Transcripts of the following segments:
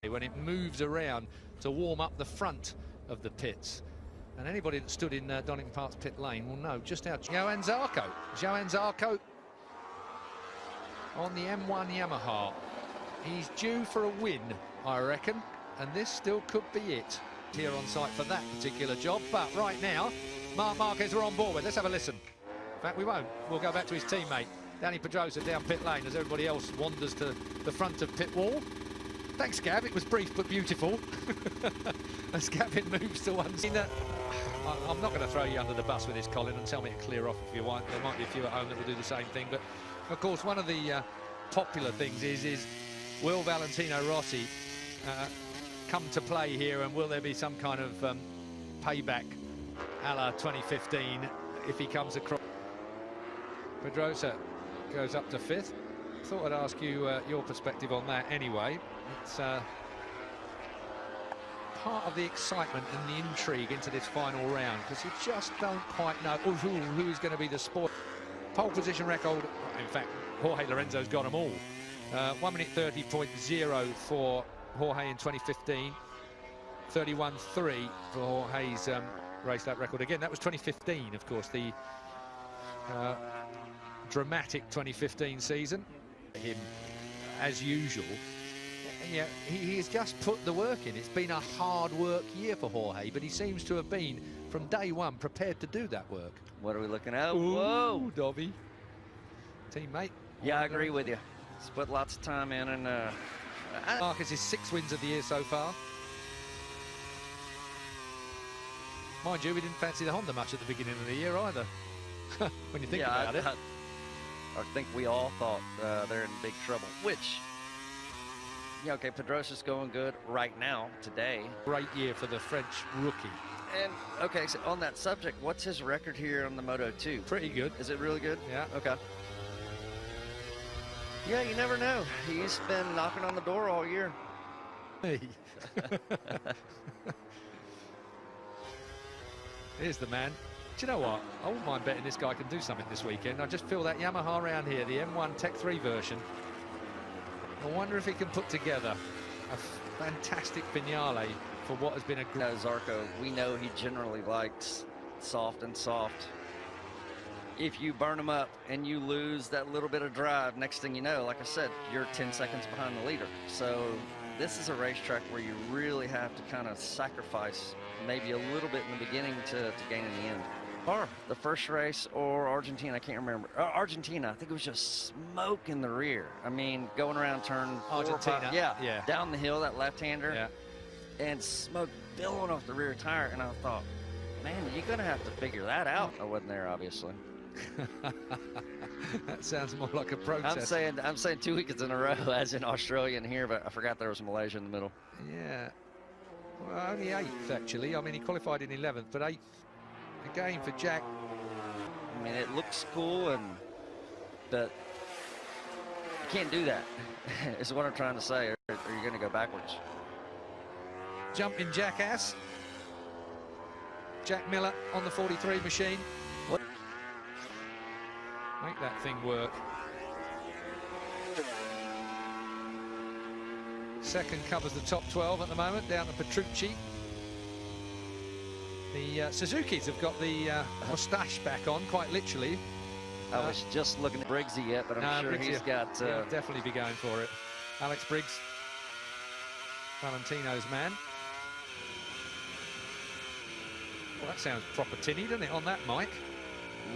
when it moves around to warm up the front of the pits. And anybody that stood in Donington Park's pit lane will know just how Johann Zarco on the M1 Yamaha. He's due for a win, I reckon, and this still could be it here on site for that particular job. But right now, Marquez are on board with. Let's have a listen. In fact, we won't. We'll go back to his teammate, Dani Pedrosa, down pit lane as everybody else wanders to the front of pit wall. Thanks, Gav. It was brief but beautiful. As Gavin moves to one side. I'm not going to throw you under the bus with this, Colin, and tell me to clear off if you want. There might be a few at home that will do the same thing. But, of course, one of the popular things is will Valentino Rossi come to play here, and will there be some kind of payback a la 2015 if he comes across? Pedrosa goes up to 5th. Thought I'd ask you your perspective on that anyway. It's part of the excitement and the intrigue into this final round, because you just don't quite know who's going to be the sport. Pole position record, in fact, Jorge Lorenzo's got them all. 1 minute 30.0 for Jorge in 2015. 31.3 for Jorge's race lap record. Again, that was 2015, of course, the dramatic 2015 season. Him, as usual, yeah, he has just put the work in. It's been a hard work year for Jorge, but he seems to have been, from day one, prepared to do that work. What are we looking at? Ooh, whoa, Dovey, teammate. Yeah, I agree with you. He's put lots of time in, and Marquez is 6 wins of the year so far. Mind you, we didn't fancy the Honda much at the beginning of the year either. When you think about it. I think we all thought they're in big trouble, which, yeah, okay, Pedrosa's going good right now, today. Great year for the French rookie. And, okay, so on that subject, what's his record here on the Moto2? Pretty good. Is it really good? Yeah. Okay. Yeah, you never know. He's been knocking on the door all year. Hey. Here's the man. Do you know what? I wouldn't mind betting this guy can do something this weekend. I just feel that Yamaha around here, the M1 Tech 3 version, I wonder if he can put together a fantastic finale for what has been a great... Zarco, we know he generally likes soft and soft. If you burn him up and you lose that little bit of drive, next thing you know, like I said, you're 10 seconds behind the leader. So this is a racetrack where you really have to kind of sacrifice maybe a little bit in the beginning to gain in the end. Or the first race, or Argentina, I can't remember. Argentina, I think it was just smoke in the rear. I mean, going around turn 4 or 5, yeah, down the hill, that left-hander, and smoke billowing off the rear tire. And I thought, man, you're going to have to figure that out. I wasn't there, obviously. That sounds more like a protest. I'm saying 2 weekends in a row, as in Australia and here, but I forgot there was Malaysia in the middle. Yeah. Well, only 8th, actually. I mean, he qualified in 11th, but 8th again for Jack. I mean, it looks cool, but you can't do that, is what I'm trying to say, or you're going to go backwards. Jumping jackass. Jack Miller on the 43 machine. What? Make that thing work. Second covers the top 12 at the moment, down to Petrucci. The Suzukis have got the moustache back on, quite literally. I was just looking at Briggsy yet, but I'm sure he's got... He'll definitely be going for it. Alex Briggs, Valentino's man. Well, that sounds proper tinny, doesn't it, on that mic?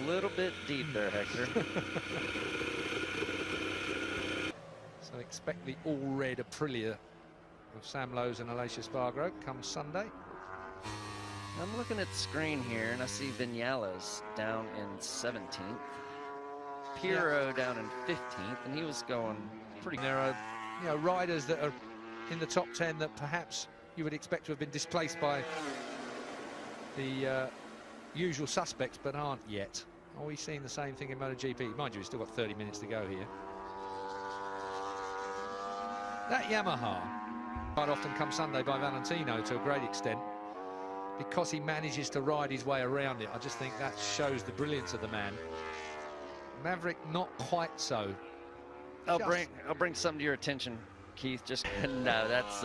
A little bit deep there, Hector. So expect the all-red Aprilia of Sam Lowes and Alicia Spargo come Sunday. I'm looking at the screen here, and I see Vinales down in 17th. Pirro down in 15th, and he was going pretty... There are, you know, riders that are in the top 10 that perhaps you would expect to have been displaced by the usual suspects, but aren't yet. Are we seeing the same thing in MotoGP? Mind you, we've still got 30 minutes to go here. That Yamaha quite often comes Sunday by Valentino to a great extent, because he manages to ride his way around it. I just think that shows the brilliance of the man. Maverick, not quite so. I'll bring something to your attention. Keith just no. That's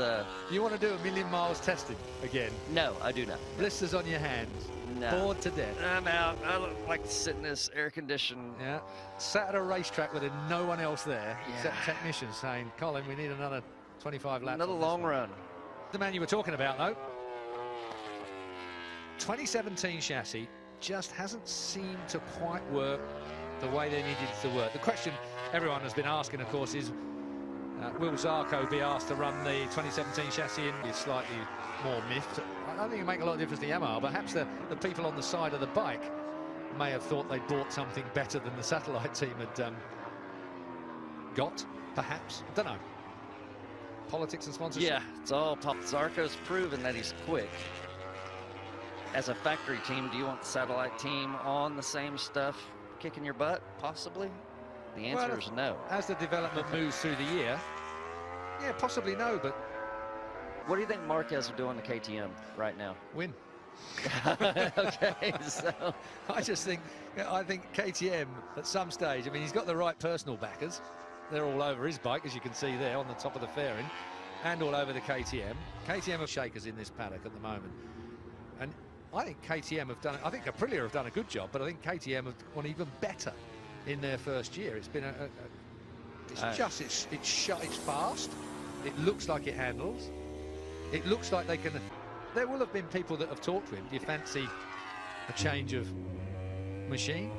You want to do a million miles testing again? no. I do not. Blisters on your hands. No. Bored to death. I'm out. I look like to sit in this air-conditioned. Yeah. Sat at a racetrack with no one else there except Yeah. technicians saying, "Colin, we need another 25 laps." Another on this long one." run. The man you were talking about, though. 2017 chassis just hasn't seemed to quite work the way they needed it to work. The question everyone has been asking, of course, is will Zarco be asked to run the 2017 chassis in? It's slightly more miffed. I don't think it make a lot of difference to Yamaha. Perhaps the people on the side of the bike may have thought they'd bought something better than the satellite team had got, perhaps. I don't know. Politics and sponsorship. Yeah, it's all Zarco's proven that he's quick. As a factory team, do you want the satellite team on the same stuff kicking your butt? Possibly. The answer is no. As the development moves through the year, yeah, possibly no, but What do you think Marquez will do on the KTM right now? win. Okay, so I think KTM at some stage, I mean, he's got the right personal backers. They're all over his bike, as you can see there on the top of the fairing, and all over the KTM. KTM are shakers in this paddock at the moment. And I think KTM have done, I think Aprilia have done a good job, but I think KTM have gone even better in their first year. It's been it's fast. It looks like it handles. It looks like they can. There will have been people that have talked to him. Do you fancy a change of machine?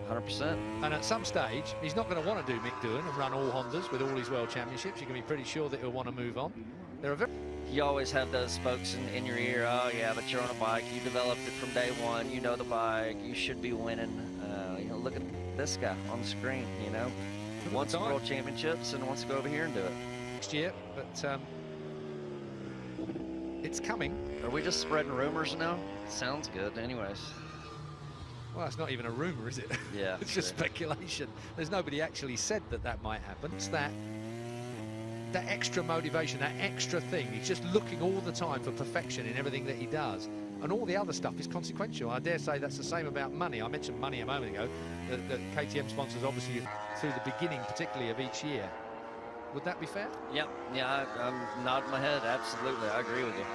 100%. And at some stage, he's not going to want to do Mick Doohan and run all Hondas with all his world championships. You can be pretty sure that he'll want to move on. There are very. You always have those folks in your ear. Oh yeah, but you're on a bike. You developed it from day one. You know the bike. You should be winning. You know, look at this guy on the screen. You know, wants world championships and wants to go over here and do it next year. But it's coming. Are we just spreading rumors now? Sounds good. Anyways. Well, it's not even a rumor, is it? Yeah. It's just speculation. There's nobody actually said that might happen. It's that extra motivation, that extra thing. He's just looking all the time for perfection in everything that he does. And all the other stuff is consequential. I dare say that's the same about money. I mentioned money a moment ago. That KTM sponsors, obviously, through the beginning, particularly of each year. Would that be fair? Yep. Yeah, I'm nodding my head. Absolutely. I agree with you.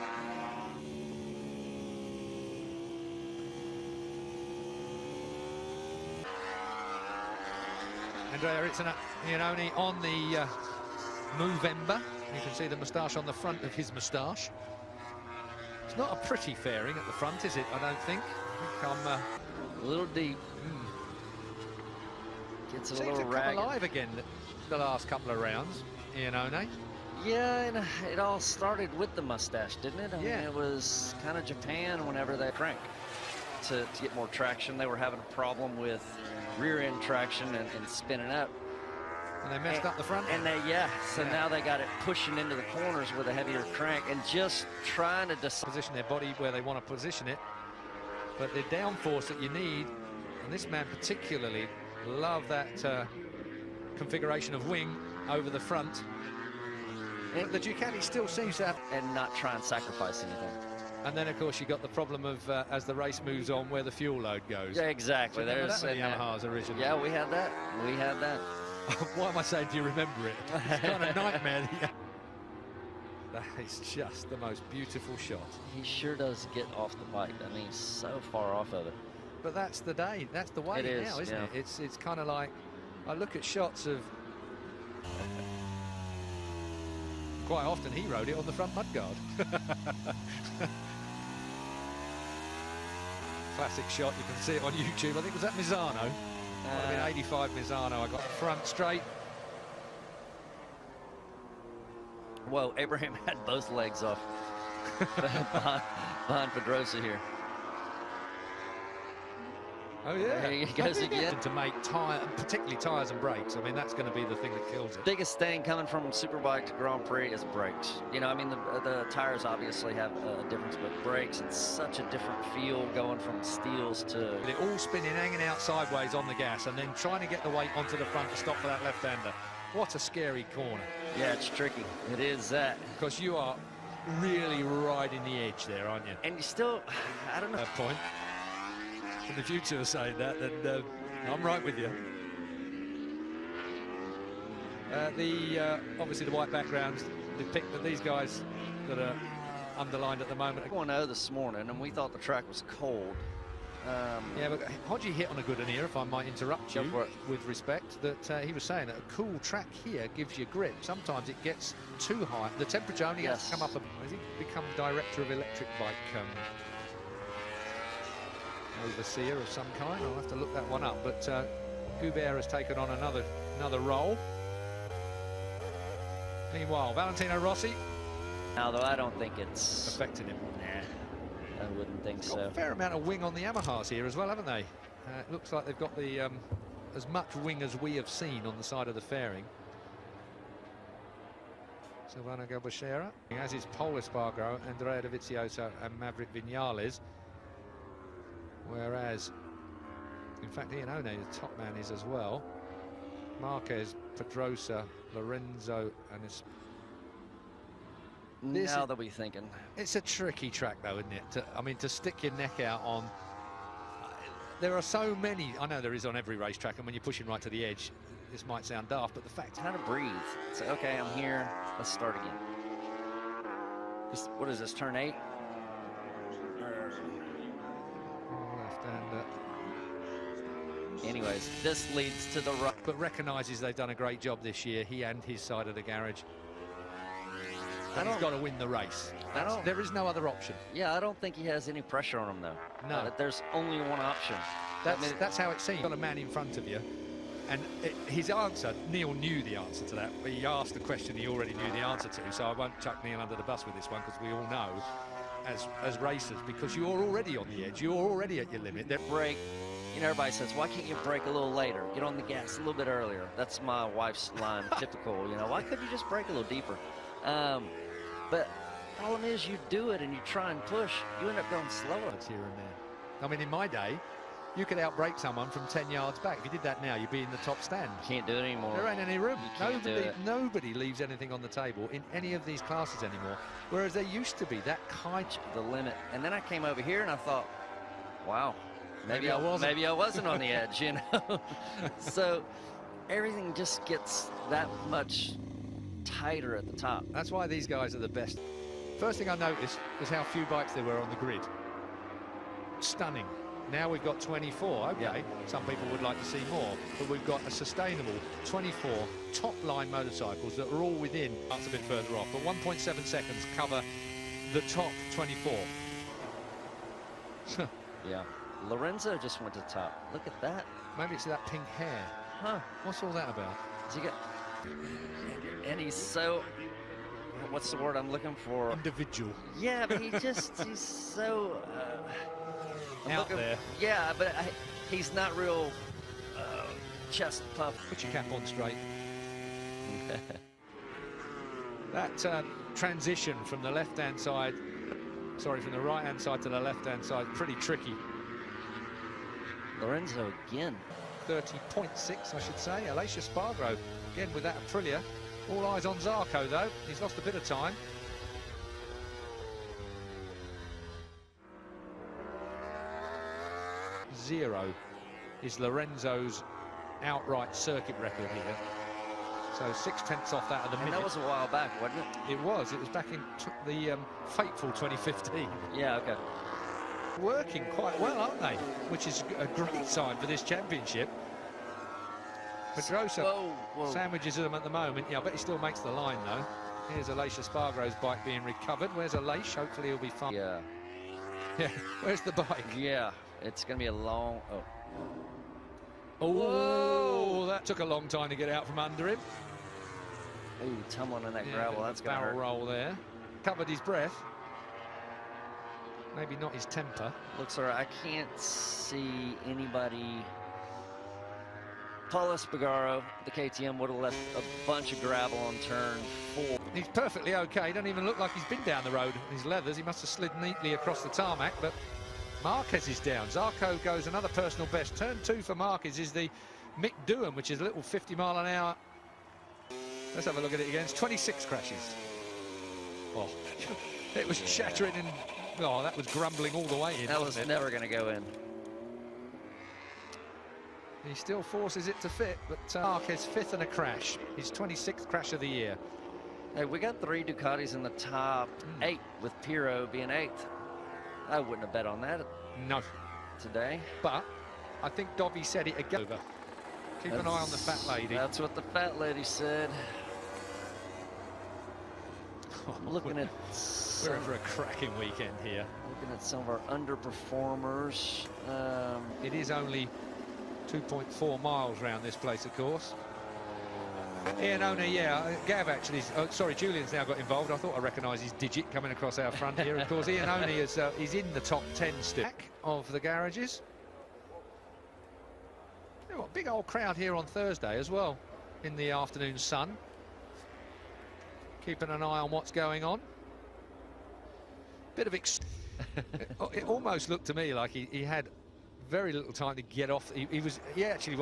Andrea Iannone on the Movember. You can see the moustache on the front of his moustache. It's not a pretty fairing at the front, is it? I don't think. I think I'm a little deep. Gets it a little ragged. Come alive again the last couple of rounds, Iannone. Yeah, and it all started with the mustache, didn't it? I mean, it was kind of Japan whenever they crank to get more traction. They were having a problem with rear end traction and spinning up. And they messed up the front. And now they got it pushing into the corners with a heavier crank and just trying to position their body where they want to position it. But the downforce that you need, and this man particularly loved that configuration of wing over the front. But the Ducati still seems to have... And not try and sacrifice anything. And then, of course, you got the problem of, as the race moves on, where the fuel load goes. Yeah, exactly. So there's Yamaha's original. Yeah, we had that. We had that. Why am I saying, do you remember it? It's kind of a nightmare. That is just the most beautiful shot. He sure does get off the bike. I mean, he's so far off of it. But that's the day. That's the way now, isn't it? It's kind of like, I look at shots of... Quite often he rode it on the front mudguard. Classic shot, you can see it on YouTube. I think, was that Misano? Might have been 85 Misano. I got front straight. Whoa, Abraham had both legs off behind Pedrosa here. Oh yeah, there he goes again. To make particularly tires and brakes. I mean, that's going to be the thing that kills it. Biggest thing coming from Superbike to Grand Prix is brakes. You know, I mean, the tires obviously have a difference, but brakes, it's such a different feel going from steels to... They're all spinning, hanging out sideways on the gas, and then trying to get the weight onto the front to stop for that left-hander. What a scary corner. Yeah, it's tricky. It is that. Because you are really riding the edge there, aren't you? And you still, I don't know. That point. And if you two are saying that, then I'm right with you. Obviously the white backgrounds depict that these guys that are underlined at the moment. 1-0 this morning, and we thought the track was cold. Yeah, but Hodgie hit on a good one here, if I might interrupt you, with respect, that he was saying that a cool track here gives you grip. Sometimes it gets too high. The temperature only has to come up. Has he become director of electric bike overseer of some kind? I'll have to look that one up. But Goubert has taken on another role. Meanwhile, Valentino Rossi. Although I don't think it's affecting him. Nah, I wouldn't think so. Got a fair amount of wing on the Yamahas here as well, haven't they? It looks like they've got the as much wing as we have seen on the side of the fairing. Silvano Galbachera, as is Paul Espargaro, Andrea Dovizioso and Maverick Vinales. Whereas, in fact, Iannone, the top man, is as well. Marquez, Pedrosa, Lorenzo, and now that we're thinking. It's a tricky track, though, isn't it? I mean, to stick your neck out on. There are so many. I know there is on every racetrack, and when you're pushing right to the edge, this might sound daft, but the fact. How to breathe. Say, okay, I'm here. Let's start again. What is this? Turn 8. Left-hander. Anyways, this leads to the right. But recognises they've done a great job this year, he and his side of the garage. And he's got to win the race. There is no other option. Yeah, I don't think he has any pressure on him, though. No. There's only one option. That's how it seems. You've got a man in front of you. And his answer, Neil knew the answer to that, but he asked a question he already knew the answer to, so I won't chuck Neil under the bus with this one, because we all know, as racers, because you're already on the edge, you're already at your limit. Brake. You know, everybody says, why can't you brake a little later? Get on the gas a little bit earlier. That's my wife's line, typical. You know, why couldn't you just brake a little deeper? But the problem is, you do it and you try and push, you end up going slower. It's here and there. I mean, in my day, you could outbrake someone from 10 yards back. If you did that now, you'd be in the top stand. Can't do it anymore. There ain't any room. Nobody leaves anything on the table in any of these classes anymore. Whereas there used to be that kind of the limit. And then I came over here and I thought, wow, maybe I wasn't on the edge, you know. So everything just gets that much tighter at the top. That's why these guys are the best. First thing I noticed was how few bikes there were on the grid. Stunning. Now we've got 24. Okay, yeah. Some people would like to see more, but we've got a sustainable 24 top-line motorcycles that are all within. That's a bit further off, but 1.7 seconds cover the top 24. Yeah, Lorenzo just went to the top. Look at that. Maybe it's that pink hair. Huh? What's all that about? And he's so. What's the word I'm looking for? Individual. Yeah, but he's so. Out there. Yeah, but he's not real chest puff. Put your cap on straight. That transition from the left-hand side, from the right-hand side to the left-hand side, pretty tricky. Lorenzo again. 30.6, I should say. Aleix Espargaro again with that Aprilia. All eyes on Zarco, though. He's lost a bit of time. Zero is Lorenzo's outright circuit record here. So 6/10 off that of the minute. That was a while back, wasn't it? It was. It was back in the fateful 2015. Yeah, okay. Working quite well, aren't they? Which is a great sign for this championship. Pedrosa sandwiches them at the moment. Yeah, I bet he still makes the line, though. Here's Aleix Espargaro's bike being recovered. Where's Aleix? Hopefully he'll be fine. Yeah. Yeah, where's the bike? Yeah, it's going to be a long... Oh, that took a long time to get out from under him. Ooh, tumbling in that gravel. That's going to hurt. Barrel roll there. Covered his breath. Maybe not his temper. Looks all right. I can't see anybody... Paul Espargaro, the KTM, would have left a bunch of gravel on turn 4. He's perfectly okay. He doesn't even look like he's been down the road in his leathers. He must have slid neatly across the tarmac, but Marquez is down. Zarco goes another personal best. Turn 2 for Marquez is the Mick Doohan, which is a little 50 mile an hour. Let's have a look at it again. It's 26 crashes. Oh, it was shattering and that was grumbling all the way in. That was never going to go in. He still forces it to fit, but Marquez 5th and a crash. His 26th crash of the year. Hey, we got 3 Ducatis in the top 8, with Pirro being 8th. I wouldn't have bet on that. No. Today. But I think Dovi said it again. Keep an eye on the fat lady. That's what the fat lady said. I'm looking at... We're in for a cracking weekend here. Looking at some of our underperformers. It is only 2.4 miles round this place, of course. Ian Ona, yeah, Gav actually, sorry, Julian's now got involved. I thought I recognised his digit coming across our front here. Of course, Ian Ona is in the top 10 still of the garages. You know what, big old crowd here on Thursday as well, in the afternoon sun. Keeping an eye on what's going on. Bit of it almost looked to me like he had very little time to get off. He actually was